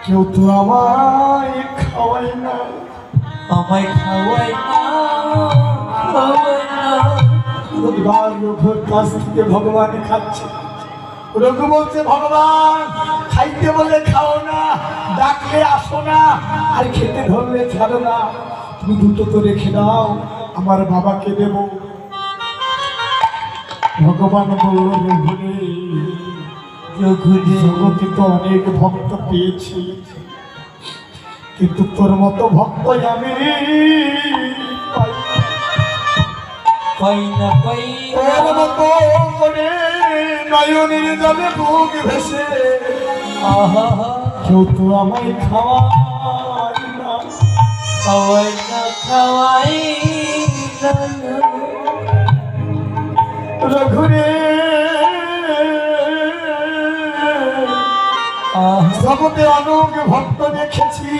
কেউ তো আমায় খাওয়াই না, আমায় খাওয়াই না, খাওয়াই না। প্রতিবার রঘুর কাছ থেকে ভগবান খাচ্ছে। রঘু বলছে ভগবান খাইতে বলে খাও না, ডাকলে আসো না, আর খেতে ধরলে ছাড়ো না। তুমি দুটো তো রেখে দাও, আমার বাবাকে দেব। ভগবান বলল রঘুরে, রঘুরে জগতে তো অনেক ভক্ত পেয়েছি, কিন্তু তোর মতো ভক্ত আমি পাই না। পাই না, পাই না। তোর মতো করে নয়নের জলে বুক ভেসে আহা, কেউ তো আমায় খাওয়াই না। খাওয়াই না, খাওয়াই না। রঘুরে জগতে অনেক ভক্ত দেখেছি,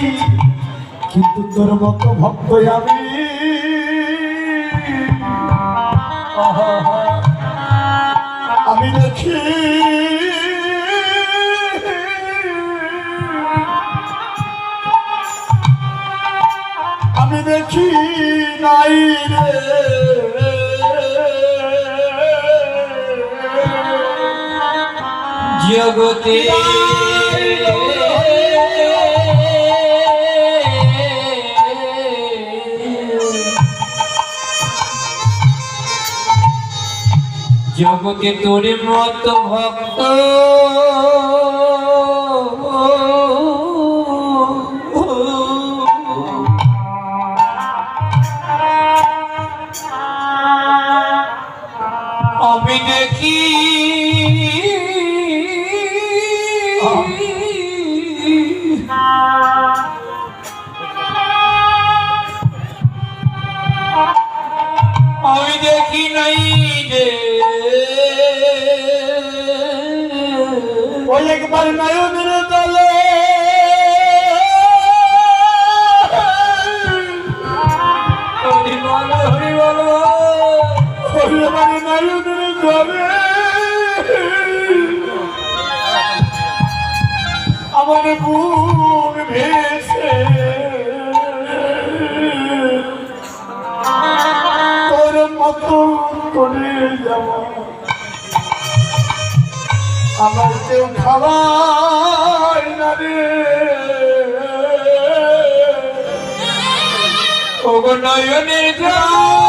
কিন্তু তোর মতো ভক্ত আমি। আমি দেখি আমি দেখি নাই রে জগতে জগতে তোর মত ভক্ত আমি দেখি আমি দেখি নাই রে ওই একবার নয়নের তলে হরি বল, হরি বল। ওই একবার নয়নের তলে আমার বুক ভেসে তোর মতো করে যাওয়া। আমার কেউ খাওয়াই না রে, ওগো নয়নের জল